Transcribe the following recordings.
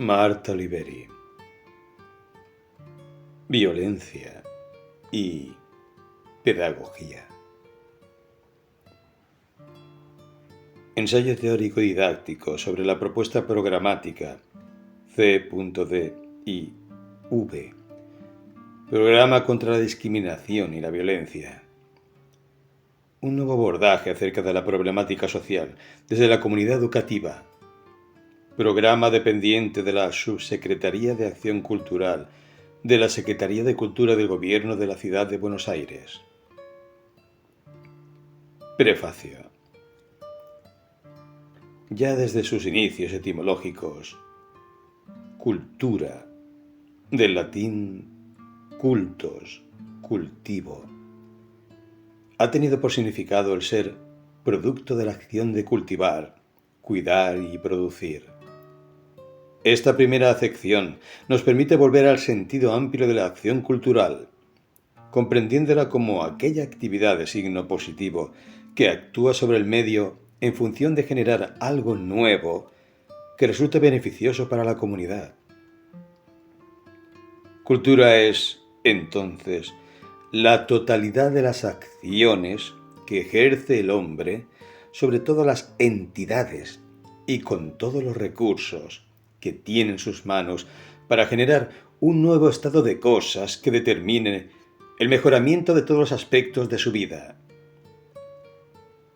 Marta Oliveri. Violencia y pedagogía. Ensayo teórico y didáctico sobre la propuesta programática C.D. y V. Programa contra la discriminación y la violencia. Un nuevo abordaje acerca de la problemática social desde la comunidad educativa. Programa dependiente de la Subsecretaría de Acción Cultural de la Secretaría de Cultura del Gobierno de la Ciudad de Buenos Aires. Prefacio. Ya desde sus inicios etimológicos, cultura, del latín cultos, cultivo, ha tenido por significado el ser producto de la acción de cultivar, cuidar y producir. Esta primera acepción nos permite volver al sentido amplio de la acción cultural, comprendiéndola como aquella actividad de signo positivo que actúa sobre el medio en función de generar algo nuevo que resulte beneficioso para la comunidad. Cultura es, entonces, la totalidad de las acciones que ejerce el hombre sobre todas las entidades y con todos los recursos que tiene en sus manos para generar un nuevo estado de cosas que determine el mejoramiento de todos los aspectos de su vida.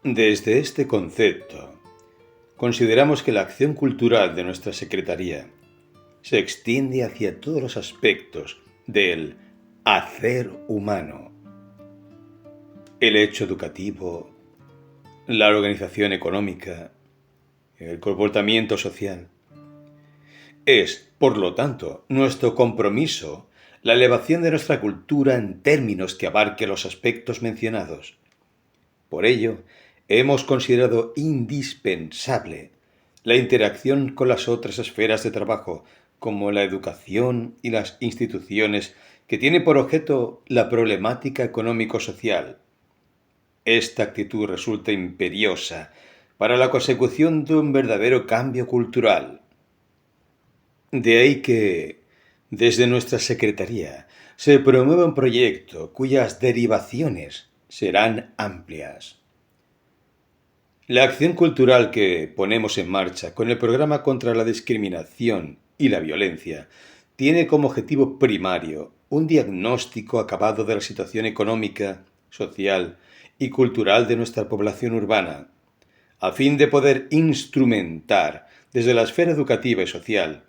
Desde este concepto, consideramos que la acción cultural de nuestra Secretaría se extiende hacia todos los aspectos del hacer humano, el hecho educativo, la organización económica, el comportamiento social. Es, por lo tanto, nuestro compromiso la elevación de nuestra cultura en términos que abarque los aspectos mencionados. Por ello, hemos considerado indispensable la interacción con las otras esferas de trabajo, como la educación y las instituciones que tienen por objeto la problemática económico-social. Esta actitud resulta imperiosa para la consecución de un verdadero cambio cultural. De ahí que, desde nuestra Secretaría, se promueva un proyecto cuyas derivaciones serán amplias. La acción cultural que ponemos en marcha con el programa contra la discriminación y la violencia tiene como objetivo primario un diagnóstico acabado de la situación económica, social y cultural de nuestra población urbana, a fin de poder instrumentar desde la esfera educativa y social,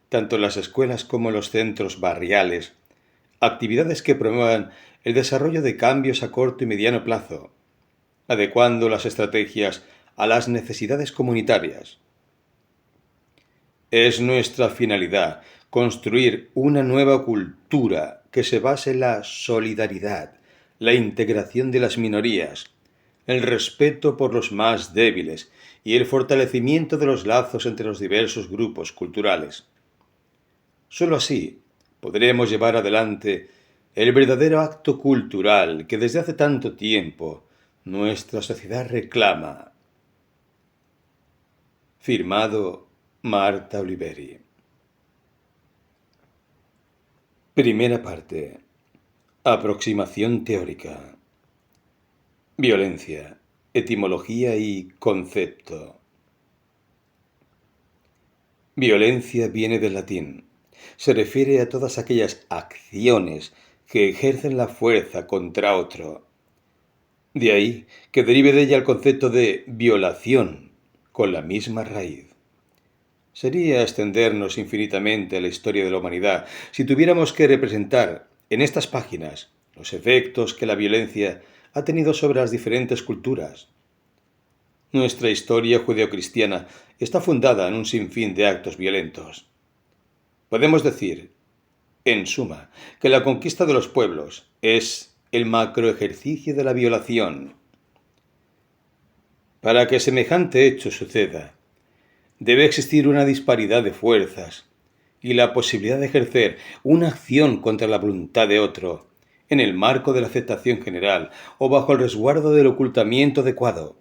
tanto en las escuelas como en los centros barriales, actividades que promuevan el desarrollo de cambios a corto y mediano plazo, adecuando las estrategias a las necesidades comunitarias. Es nuestra finalidad construir una nueva cultura que se base en la solidaridad, la integración de las minorías, el respeto por los más débiles y el fortalecimiento de los lazos entre los diversos grupos culturales. Solo así podremos llevar adelante el verdadero acto cultural que desde hace tanto tiempo nuestra sociedad reclama. Firmado Marta Oliveri. Primera parte. Aproximación teórica. Violencia, etimología y concepto. Violencia viene del latín. Se refiere a todas aquellas acciones que ejercen la fuerza contra otro. De ahí que derive de ella el concepto de violación, con la misma raíz. Sería extendernos infinitamente a la historia de la humanidad si tuviéramos que representar en estas páginas los efectos que la violencia ha tenido sobre las diferentes culturas. Nuestra historia judeocristiana está fundada en un sinfín de actos violentos. Podemos decir, en suma, que la conquista de los pueblos es el macroejercicio de la violación. Para que semejante hecho suceda, debe existir una disparidad de fuerzas y la posibilidad de ejercer una acción contra la voluntad de otro, en el marco de la aceptación general o bajo el resguardo del ocultamiento adecuado.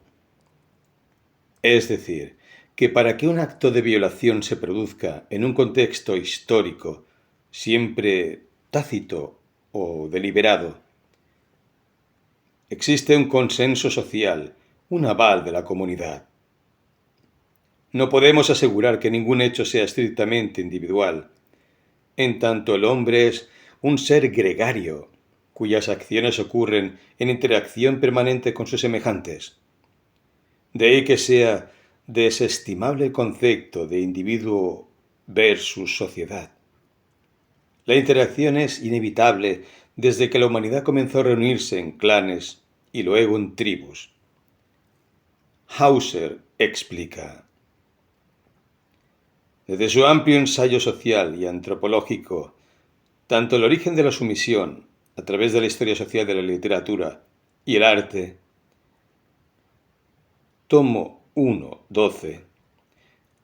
Es decir, que para que un acto de violación se produzca en un contexto histórico, siempre tácito o deliberado, existe un consenso social, un aval de la comunidad. No podemos asegurar que ningún hecho sea estrictamente individual, en tanto el hombre es un ser gregario, cuyas acciones ocurren en interacción permanente con sus semejantes. De ahí que sea desestimable el concepto de individuo versus sociedad. La interacción es inevitable desde que la humanidad comenzó a reunirse en clanes y luego en tribus. Hauser explica: desde su amplio ensayo social y antropológico, tanto el origen de la sumisión, a través de la historia social de la literatura y el arte, tomo 1:12,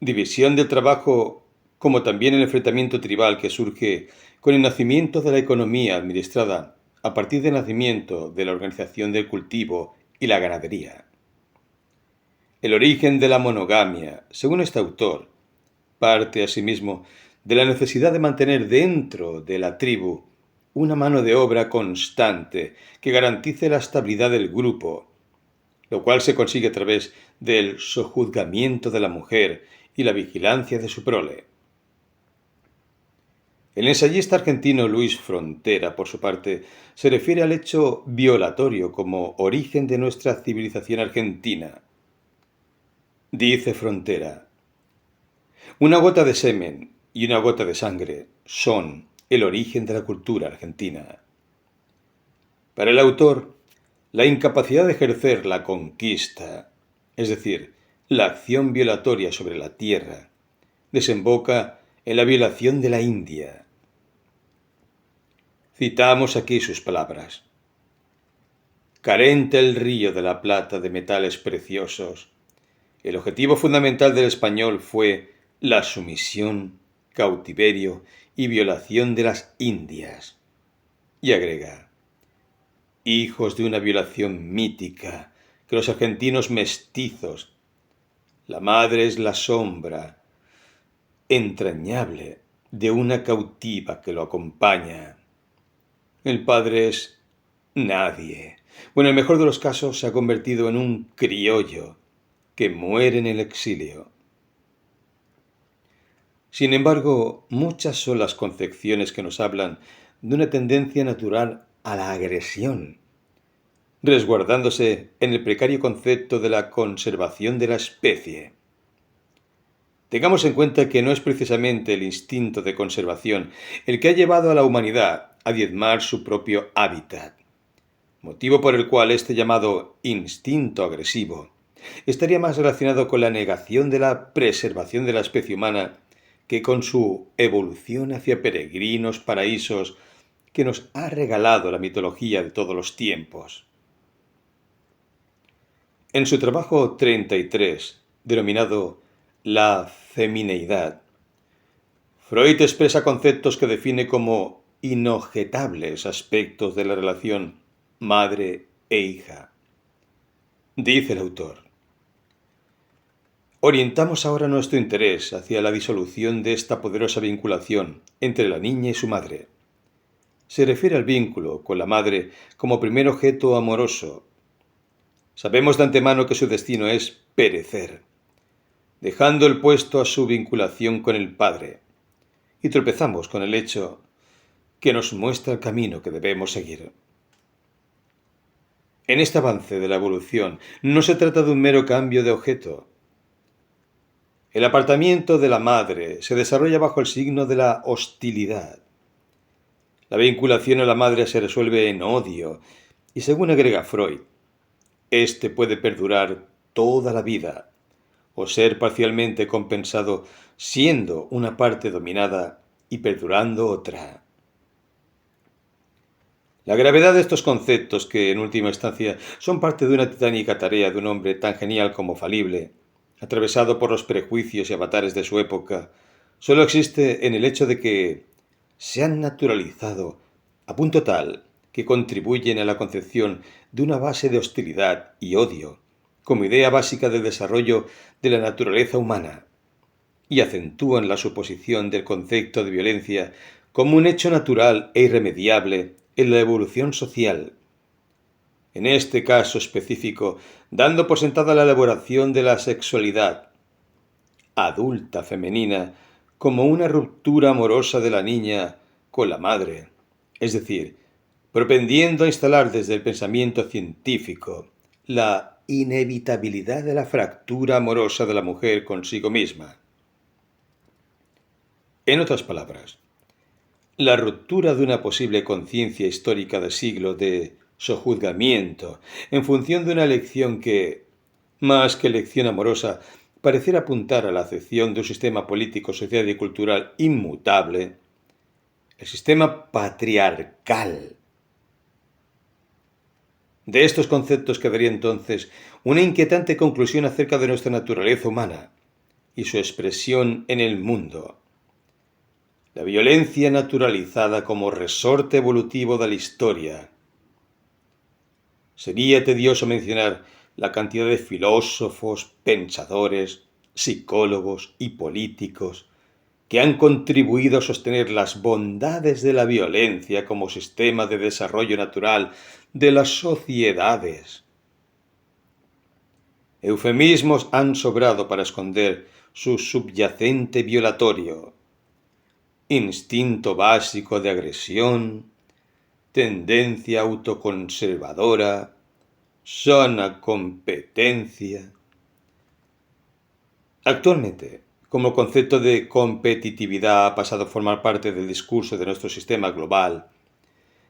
división del trabajo, como también el enfrentamiento tribal que surge con el nacimiento de la economía administrada a partir del nacimiento de la organización del cultivo y la ganadería. El origen de la monogamia, según este autor, parte asimismo de la necesidad de mantener dentro de la tribu una mano de obra constante que garantice la estabilidad del grupo, lo cual se consigue a través del sojuzgamiento de la mujer y la vigilancia de su prole. El ensayista argentino Luis Frontera, por su parte, se refiere al hecho violatorio como origen de nuestra civilización argentina. Dice Frontera: una gota de semen y una gota de sangre son el origen de la cultura argentina. Para el autor, la incapacidad de ejercer la conquista, es decir, la acción violatoria sobre la tierra, desemboca en la violación de la India. Citamos aquí sus palabras: carente el río de la plata de metales preciosos, el objetivo fundamental del español fue la sumisión, cautiverio y violación de las Indias. Y agrega: hijos de una violación mítica que los argentinos mestizos. La madre es la sombra entrañable de una cautiva que lo acompaña. El padre es nadie, o en el mejor de los casos se ha convertido en un criollo que muere en el exilio. Sin embargo, muchas son las concepciones que nos hablan de una tendencia natural a la agresión, resguardándose en el precario concepto de la conservación de la especie. Tengamos en cuenta que no es precisamente el instinto de conservación el que ha llevado a la humanidad a diezmar su propio hábitat, motivo por el cual este llamado instinto agresivo estaría más relacionado con la negación de la preservación de la especie humana que con su evolución hacia peregrinos paraísos que nos ha regalado la mitología de todos los tiempos. En su trabajo 33, denominado La femineidad, Freud expresa conceptos que define como inobjetables aspectos de la relación madre e hija. Dice el autor: orientamos ahora nuestro interés hacia la disolución de esta poderosa vinculación entre la niña y su madre. Se refiere al vínculo con la madre como primer objeto amoroso. Sabemos de antemano que su destino es perecer, dejando el puesto a su vinculación con el padre, y tropezamos con el hecho que nos muestra el camino que debemos seguir. En este avance de la evolución no se trata de un mero cambio de objeto. El apartamiento de la madre se desarrolla bajo el signo de la hostilidad. La vinculación a la madre se resuelve en odio, y según agrega Freud, este puede perdurar toda la vida o ser parcialmente compensado siendo una parte dominada y perdurando otra. La gravedad de estos conceptos, que en última instancia son parte de una titánica tarea de un hombre tan genial como falible, atravesado por los prejuicios y avatares de su época, solo existe en el hecho de que se han naturalizado a punto tal que contribuyen a la concepción de una base de hostilidad y odio como idea básica del desarrollo de la naturaleza humana y acentúan la suposición del concepto de violencia como un hecho natural e irremediable en la evolución social. En este caso específico, dando por sentada la elaboración de la sexualidad adulta femenina como una ruptura amorosa de la niña con la madre, es decir, propendiendo a instalar desde el pensamiento científico la inevitabilidad de la fractura amorosa de la mujer consigo misma. En otras palabras, la ruptura de una posible conciencia histórica de siglos de sojuzgamiento en función de una elección que, más que elección amorosa, pareciera apuntar a la acepción de un sistema político, social y cultural inmutable, el sistema patriarcal. De estos conceptos quedaría entonces una inquietante conclusión acerca de nuestra naturaleza humana y su expresión en el mundo. La violencia naturalizada como resorte evolutivo de la historia. Sería tedioso mencionar la cantidad de filósofos, pensadores, psicólogos y políticos que han contribuido a sostener las bondades de la violencia como sistema de desarrollo natural de las sociedades. Eufemismos han sobrado para esconder su subyacente violatorio, instinto básico de agresión, tendencia autoconservadora, sana competencia. Actualmente, como el concepto de competitividad ha pasado a formar parte del discurso de nuestro sistema global,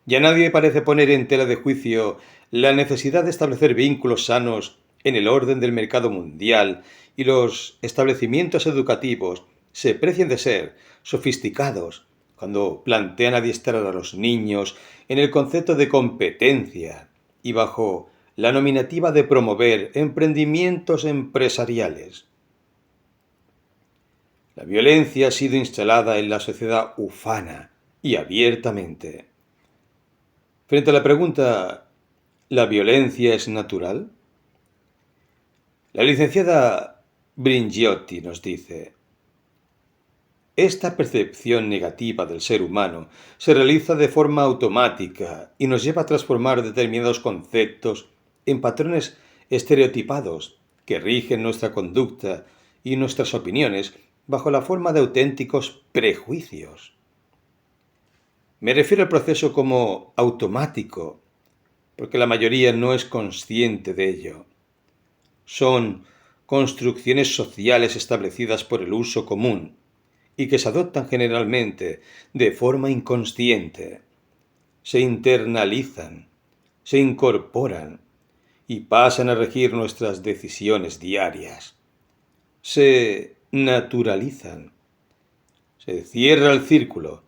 ya nadie parece poner en tela de juicio la necesidad de establecer vínculos sanos en el orden del mercado mundial, y los establecimientos educativos se precian de ser sofisticados cuando plantean adiestrar a los niños en el concepto de competencia y bajo la nominativa de promover emprendimientos empresariales. La violencia ha sido instalada en la sociedad ufana y abiertamente. Frente a la pregunta, ¿la violencia es natural? La licenciada Bringiotti nos dice: esta percepción negativa del ser humano se realiza de forma automática y nos lleva a transformar determinados conceptos en patrones estereotipados que rigen nuestra conducta y nuestras opiniones bajo la forma de auténticos prejuicios. Me refiero al proceso como automático, porque la mayoría no es consciente de ello. Son construcciones sociales establecidas por el uso común y que se adoptan generalmente de forma inconsciente. Se internalizan, se incorporan y pasan a regir nuestras decisiones diarias. Se naturalizan. Se cierra el círculo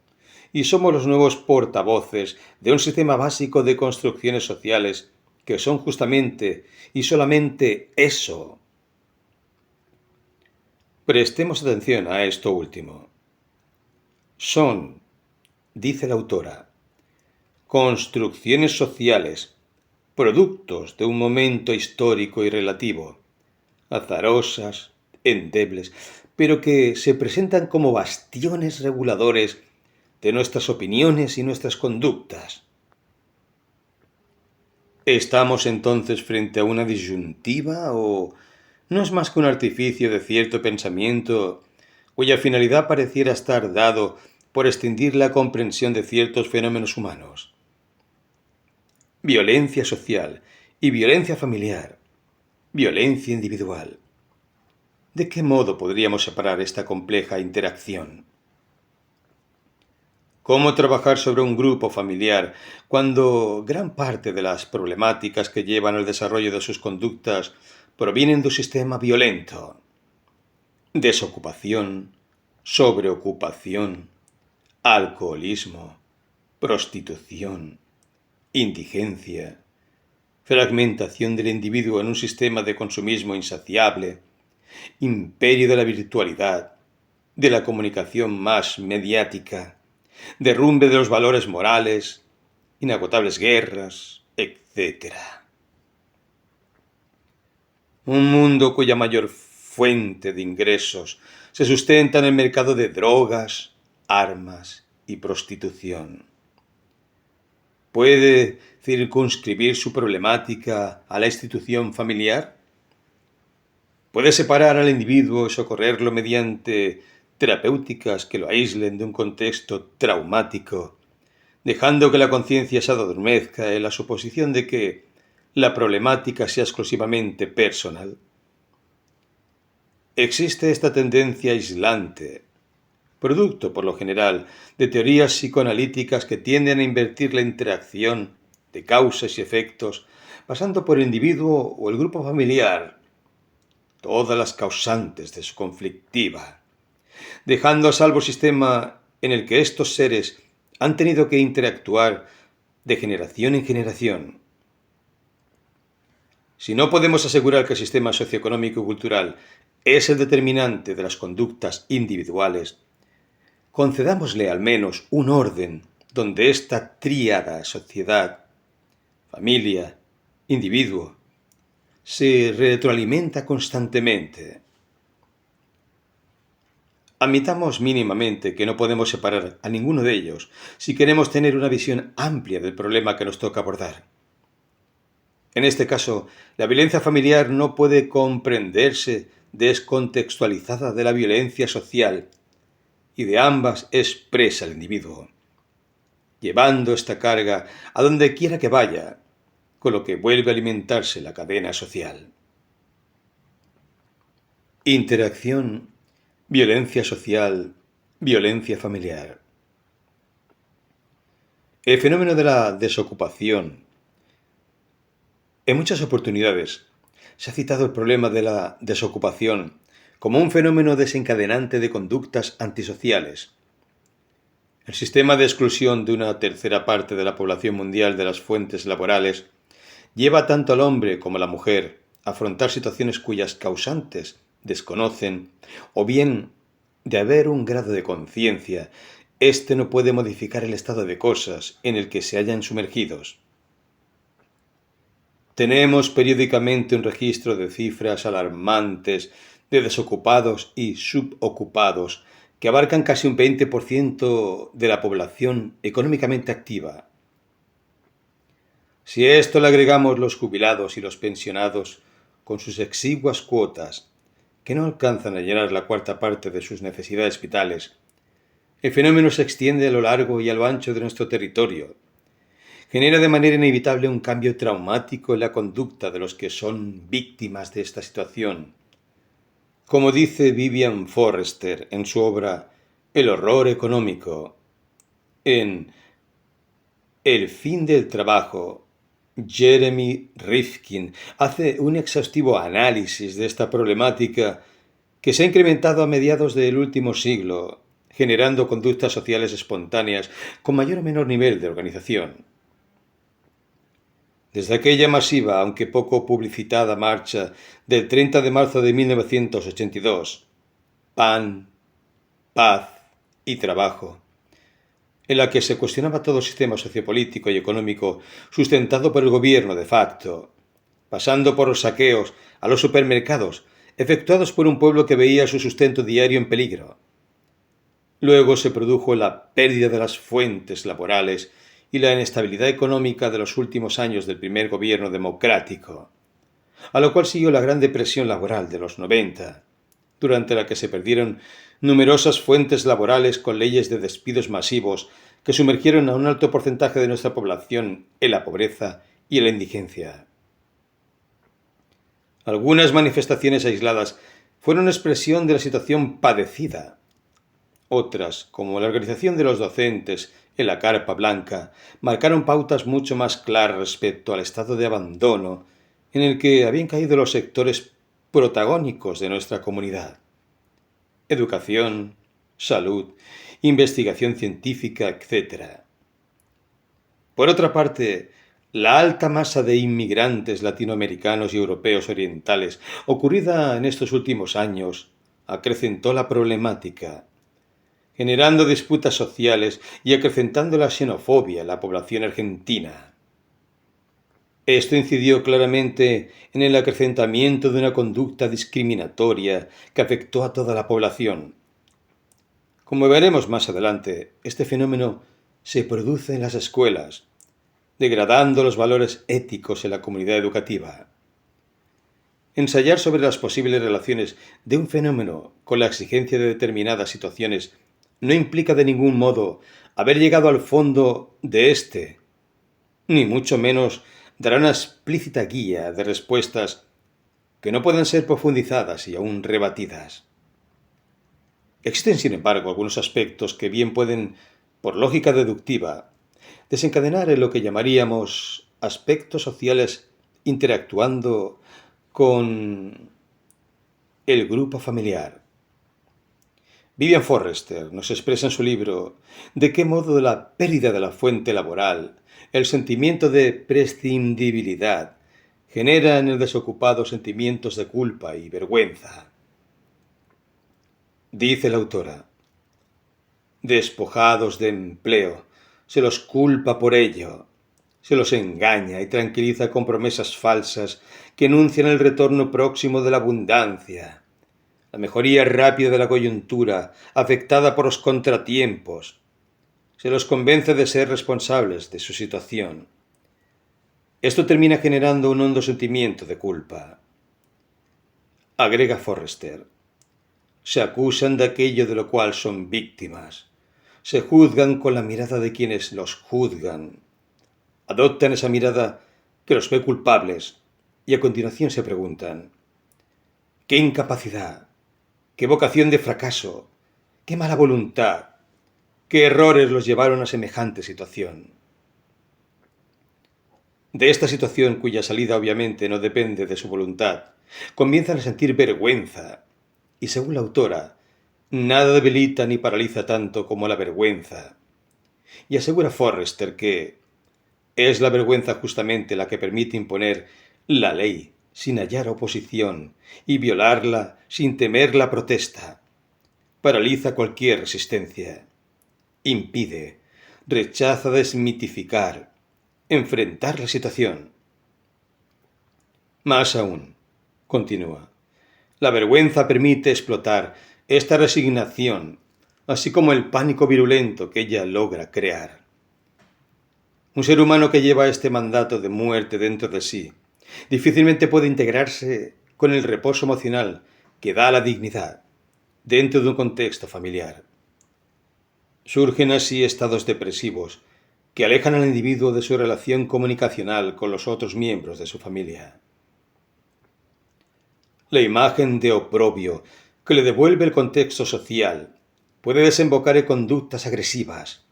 y somos los nuevos portavoces de un sistema básico de construcciones sociales que son justamente y solamente eso. Prestemos atención a esto último. Son, dice la autora, construcciones sociales, productos de un momento histórico y relativo, azarosas, endebles, pero que se presentan como bastiones reguladores de nuestras opiniones y nuestras conductas. ¿Estamos entonces frente a una disyuntiva o no es más que un artificio de cierto pensamiento cuya finalidad pareciera estar dado por extinguir la comprensión de ciertos fenómenos humanos? Violencia social y violencia familiar, violencia individual. ¿De qué modo podríamos separar esta compleja interacción? ¿Cómo trabajar sobre un grupo familiar cuando gran parte de las problemáticas que llevan al desarrollo de sus conductas provienen de un sistema violento? Desocupación, sobreocupación, alcoholismo, prostitución, indigencia, fragmentación del individuo en un sistema de consumismo insaciable, imperio de la virtualidad, de la comunicación más mediática, derrumbe de los valores morales, inagotables guerras, etc. Un mundo cuya mayor fuente de ingresos se sustenta en el mercado de drogas, armas y prostitución. ¿Puede circunscribir su problemática a la institución familiar? ¿Puede separar al individuo y socorrerlo mediante terapéuticas que lo aíslen de un contexto traumático, dejando que la conciencia se adormezca en la suposición de que la problemática sea exclusivamente personal? Existe esta tendencia aislante, producto, por lo general, de teorías psicoanalíticas que tienden a invertir la interacción de causas y efectos, pasando por el individuo o el grupo familiar todas las causantes de su conflictiva, dejando a salvo el sistema en el que estos seres han tenido que interactuar de generación en generación. Si no podemos asegurar que el sistema socioeconómico y cultural es el determinante de las conductas individuales, concedámosle al menos un orden donde esta tríada sociedad, familia, individuo, se retroalimenta constantemente. Admitamos mínimamente que no podemos separar a ninguno de ellos si queremos tener una visión amplia del problema que nos toca abordar. En este caso, la violencia familiar no puede comprenderse descontextualizada de la violencia social, y de ambas es presa el individuo, llevando esta carga a donde quiera que vaya, con lo que vuelve a alimentarse la cadena social. Interacción, violencia social, violencia familiar. El fenómeno de la desocupación. En muchas oportunidades se ha citado el problema de la desocupación como un fenómeno desencadenante de conductas antisociales. El sistema de exclusión de una tercera parte de la población mundial de las fuentes laborales lleva tanto al hombre como a la mujer a afrontar situaciones cuyas causantes desconocen, o bien, de haber un grado de conciencia, éste no puede modificar el estado de cosas en el que se hallan sumergidos. Tenemos periódicamente un registro de cifras alarmantes de desocupados y subocupados que abarcan casi un 20% de la población económicamente activa. Si a esto le agregamos los jubilados y los pensionados con sus exiguas cuotas, que no alcanzan a llenar la cuarta parte de sus necesidades vitales, el fenómeno se extiende a lo largo y a lo ancho de nuestro territorio. Genera de manera inevitable un cambio traumático en la conducta de los que son víctimas de esta situación. Como dice Vivian Forrester en su obra El horror económico, en El fin del trabajo, Jeremy Rifkin hace un exhaustivo análisis de esta problemática que se ha incrementado a mediados del último siglo, generando conductas sociales espontáneas con mayor o menor nivel de organización. Desde aquella masiva, aunque poco publicitada marcha del 30 de marzo de 1982, Pan, Paz y Trabajo, en la que se cuestionaba todo el sistema sociopolítico y económico sustentado por el gobierno de facto, pasando por los saqueos a los supermercados efectuados por un pueblo que veía su sustento diario en peligro. Luego se produjo la pérdida de las fuentes laborales y la inestabilidad económica de los últimos años del primer gobierno democrático, a lo cual siguió la Gran Depresión laboral de los 90, durante la que se perdieron numerosas fuentes laborales con leyes de despidos masivos que sumergieron a un alto porcentaje de nuestra población en la pobreza y en la indigencia. Algunas manifestaciones aisladas fueron expresión de la situación padecida. Otras, como la organización de los docentes en la Carpa Blanca, marcaron pautas mucho más claras respecto al estado de abandono en el que habían caído los sectores protagónicos de nuestra comunidad: educación, salud, investigación científica, etc. Por otra parte, la alta masa de inmigrantes latinoamericanos y europeos orientales ocurrida en estos últimos años acrecentó la problemática, generando disputas sociales y acrecentando la xenofobia en la población argentina. Esto incidió claramente en el acrecentamiento de una conducta discriminatoria que afectó a toda la población. Como veremos más adelante, este fenómeno se produce en las escuelas, degradando los valores éticos en la comunidad educativa. Ensayar sobre las posibles relaciones de un fenómeno con la exigencia de determinadas situaciones no implica de ningún modo haber llegado al fondo de éste, ni mucho menos dará una explícita guía de respuestas que no puedan ser profundizadas y aún rebatidas. Existen, sin embargo, algunos aspectos que bien pueden, por lógica deductiva, desencadenar en lo que llamaríamos aspectos sociales interactuando con el grupo familiar. Vivian Forrester nos expresa en su libro de qué modo la pérdida de la fuente laboral, el sentimiento de prescindibilidad, genera en el desocupado sentimientos de culpa y vergüenza. Dice la autora: despojados de empleo, se los culpa por ello, se los engaña y tranquiliza con promesas falsas que anuncian el retorno próximo de la abundancia, la mejoría rápida de la coyuntura afectada por los contratiempos. Se los convence de ser responsables de su situación. Esto termina generando un hondo sentimiento de culpa. Agrega Forrester: se acusan de aquello de lo cual son víctimas. Se juzgan con la mirada de quienes los juzgan. Adoptan esa mirada que los ve culpables y a continuación se preguntan: ¿qué incapacidad? ¿Qué vocación de fracaso? ¿Qué mala voluntad? ¿Qué errores los llevaron a semejante situación? De esta situación, cuya salida obviamente no depende de su voluntad, comienzan a sentir vergüenza. Y según la autora, nada debilita ni paraliza tanto como la vergüenza. Y asegura Forrester que es la vergüenza justamente la que permite imponer la ley sin hallar oposición y violarla sin temer la protesta. Paraliza cualquier resistencia. Impide, rechaza desmitificar, enfrentar la situación. Más aún, continúa, la vergüenza permite explotar esta resignación, así como el pánico virulento que ella logra crear. Un ser humano que lleva este mandato de muerte dentro de sí difícilmente puede integrarse con el reposo emocional que da la dignidad dentro de un contexto familiar. Surgen así estados depresivos que alejan al individuo de su relación comunicacional con los otros miembros de su familia. La imagen de oprobio que le devuelve el contexto social puede desembocar en conductas agresivas.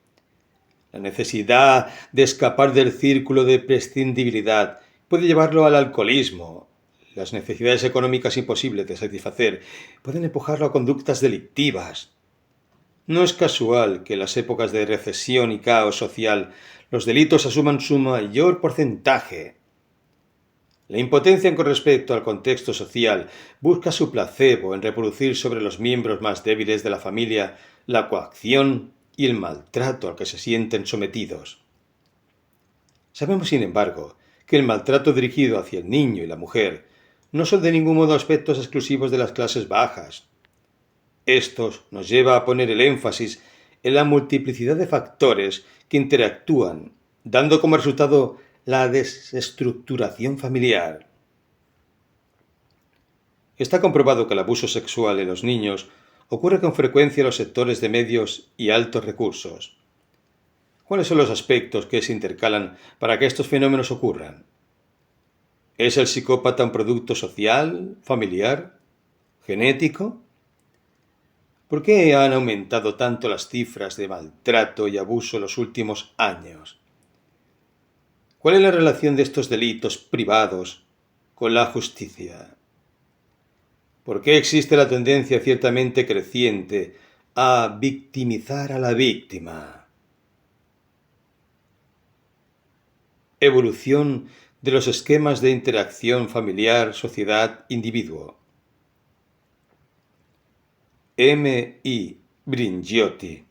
La necesidad de escapar del círculo de prescindibilidad puede llevarlo al alcoholismo. Las necesidades económicas imposibles de satisfacer pueden empujarlo a conductas delictivas. No es casual que en las épocas de recesión y caos social los delitos asuman su mayor porcentaje. La impotencia con respecto al contexto social busca su placebo en reproducir sobre los miembros más débiles de la familia la coacción y el maltrato al que se sienten sometidos. Sabemos, sin embargo, que el maltrato dirigido hacia el niño y la mujer no son de ningún modo aspectos exclusivos de las clases bajas. Estos nos lleva a poner el énfasis en la multiplicidad de factores que interactúan, dando como resultado la desestructuración familiar. Está comprobado que el abuso sexual en los niños ocurre con frecuencia en los sectores de medios y altos recursos. ¿Cuáles son los aspectos que se intercalan para que estos fenómenos ocurran? ¿Es el psicópata un producto social, familiar, genético? ¿Por qué han aumentado tanto las cifras de maltrato y abuso en los últimos años? ¿Cuál es la relación de estos delitos privados con la justicia? ¿Por qué existe la tendencia ciertamente creciente a victimizar a la víctima? Evolución de los esquemas de interacción familiar, sociedad, individuo. M. Bringiotti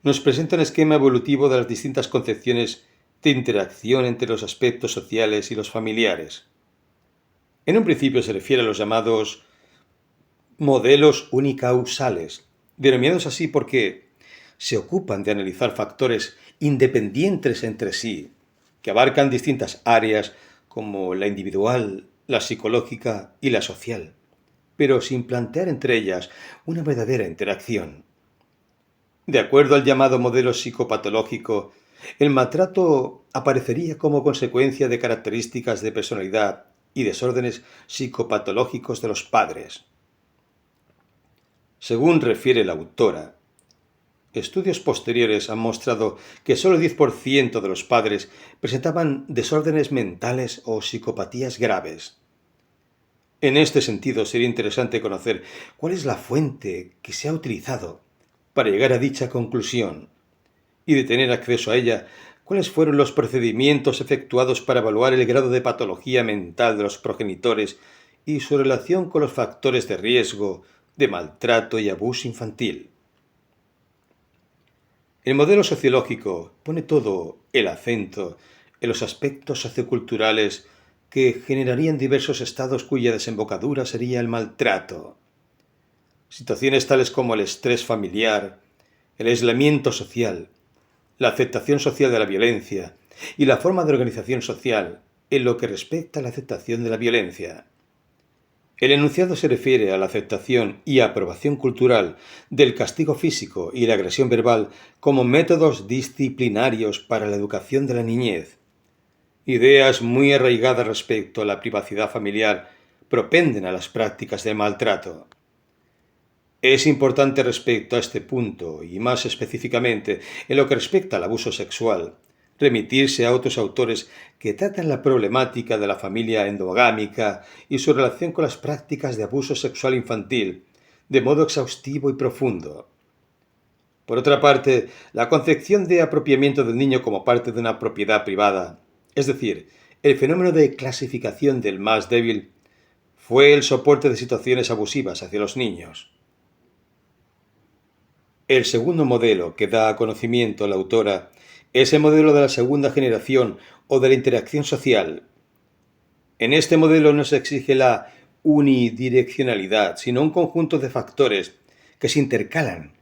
nos presenta un esquema evolutivo de las distintas concepciones de interacción entre los aspectos sociales y los familiares. En un principio se refiere a los llamados modelos unicausales, denominados así porque se ocupan de analizar factores independientes entre sí, que abarcan distintas áreas como la individual, la psicológica y la social, pero sin plantear entre ellas una verdadera interacción. De acuerdo al llamado modelo psicopatológico, el maltrato aparecería como consecuencia de características de personalidad y desórdenes psicopatológicos de los padres. Según refiere la autora, estudios posteriores han mostrado que solo el 10% de los padres presentaban desórdenes mentales o psicopatías graves. En este sentido, sería interesante conocer cuál es la fuente que se ha utilizado para llegar a dicha conclusión y, de tener acceso a ella, cuáles fueron los procedimientos efectuados para evaluar el grado de patología mental de los progenitores y su relación con los factores de riesgo de maltrato y abuso infantil. El modelo sociológico pone todo el acento en los aspectos socioculturales que generarían diversos estados cuya desembocadura sería el maltrato. Situaciones tales como el estrés familiar, el aislamiento social, la aceptación social de la violencia y la forma de organización social en lo que respecta a la aceptación de la violencia. El enunciado se refiere a la aceptación y aprobación cultural del castigo físico y la agresión verbal como métodos disciplinarios para la educación de la niñez. Ideas muy arraigadas respecto a la privacidad familiar propenden a las prácticas de maltrato. Es importante respecto a este punto, y más específicamente en lo que respecta al abuso sexual, remitirse a otros autores que tratan la problemática de la familia endogámica y su relación con las prácticas de abuso sexual infantil, de modo exhaustivo y profundo. Por otra parte, la concepción de apropiamiento del niño como parte de una propiedad privada, es decir, el fenómeno de clasificación del más débil, fue el soporte de situaciones abusivas hacia los niños. El segundo modelo que da a conocimiento a la autora es el modelo de la segunda generación o de la interacción social. En este modelo no se exige la unidireccionalidad, sino un conjunto de factores que se intercalan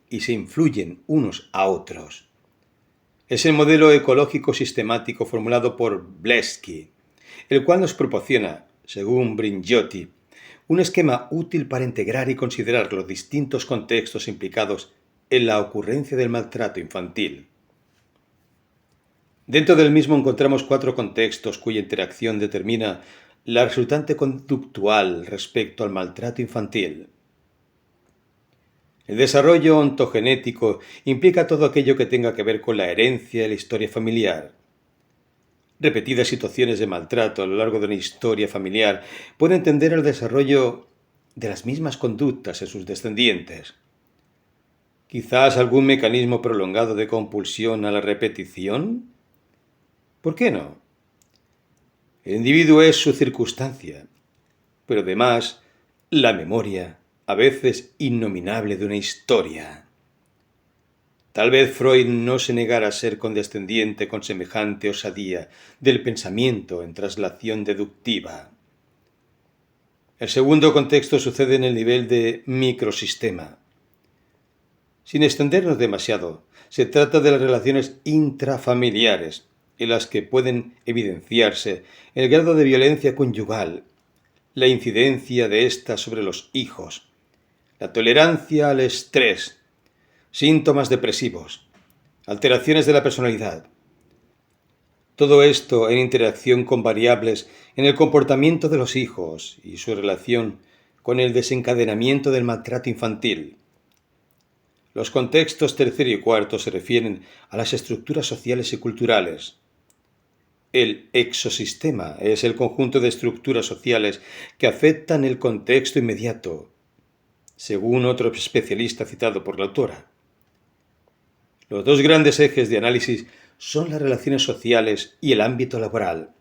y se influyen unos a otros. Es el modelo ecológico sistemático formulado por Blesky, el cual nos proporciona, según Brigiotti, un esquema útil para integrar y considerar los distintos contextos implicados en la ocurrencia del maltrato infantil. Dentro del mismo encontramos 4 contextos cuya interacción determina la resultante conductual respecto al maltrato infantil. El desarrollo ontogenético implica todo aquello que tenga que ver con la herencia y la historia familiar. Repetidas situaciones de maltrato a lo largo de una historia familiar pueden tender al desarrollo de las mismas conductas en sus descendientes. ¿Quizás algún mecanismo prolongado de compulsión a la repetición? ¿Por qué no? El individuo es su circunstancia, pero además la memoria, a veces innominable, de una historia. Tal vez Freud no se negara a ser condescendiente con semejante osadía del pensamiento en traslación deductiva. El segundo contexto sucede en el nivel de microsistema. Sin extendernos demasiado, se trata de las relaciones intrafamiliares, en las que pueden evidenciarse el grado de violencia conyugal, la incidencia de ésta sobre los hijos, la tolerancia al estrés, síntomas depresivos, alteraciones de la personalidad. Todo esto en interacción con variables en el comportamiento de los hijos y su relación con el desencadenamiento del maltrato infantil. Los contextos tercero y cuarto se refieren a las estructuras sociales y culturales. El exosistema es el conjunto de estructuras sociales que afectan el contexto inmediato, según otro especialista citado por la autora. Los 2 grandes ejes de análisis son las relaciones sociales y el ámbito laboral,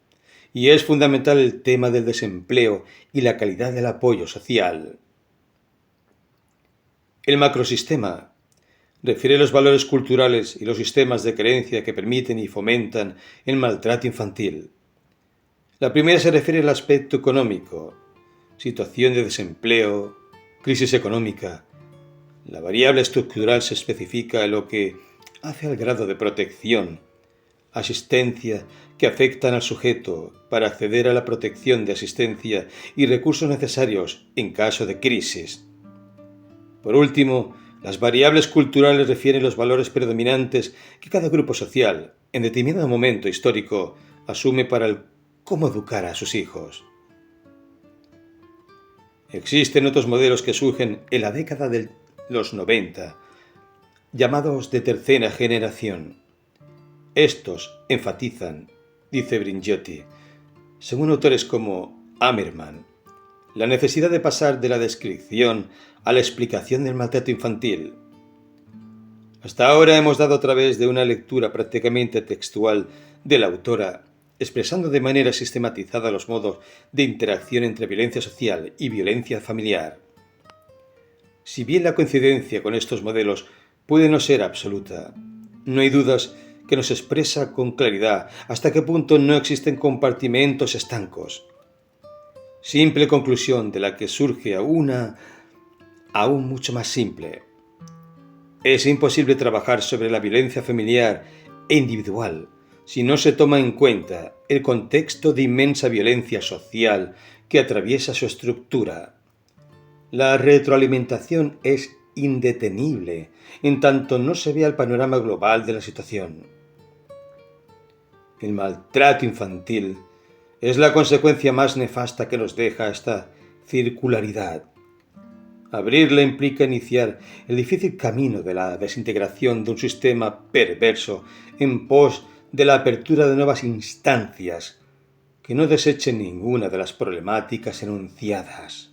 y es fundamental el tema del desempleo y la calidad del apoyo social. El macrosistema refiere los valores culturales y los sistemas de creencia que permiten y fomentan el maltrato infantil. La primera se refiere al aspecto económico, situación de desempleo, crisis económica. La variable estructural se especifica en lo que hace al grado de protección, asistencia que afectan al sujeto para acceder a la protección de asistencia y recursos necesarios en caso de crisis. Por último, las variables culturales refieren los valores predominantes que cada grupo social, en determinado momento histórico, asume para el cómo educar a sus hijos. Existen otros modelos que surgen en la década de los 90, llamados de tercera generación. Estos enfatizan, dice Bringiotti, según autores como Hamerman, la necesidad de pasar de la descripción a la explicación del maltrato infantil. Hasta ahora hemos dado a través de una lectura prácticamente textual de la autora, expresando de manera sistematizada los modos de interacción entre violencia social y violencia familiar. Si bien la coincidencia con estos modelos puede no ser absoluta, no hay dudas que nos expresa con claridad hasta qué punto no existen compartimentos estancos. Simple conclusión de la que surge una aún mucho más simple. Es imposible trabajar sobre la violencia familiar e individual si no se toma en cuenta el contexto de inmensa violencia social que atraviesa su estructura. La retroalimentación es indetenible en tanto no se vea el panorama global de la situación. El maltrato infantil es la consecuencia más nefasta que nos deja esta circularidad. Abrirla implica iniciar el difícil camino de la desintegración de un sistema perverso en pos de la apertura de nuevas instancias que no desechen ninguna de las problemáticas enunciadas.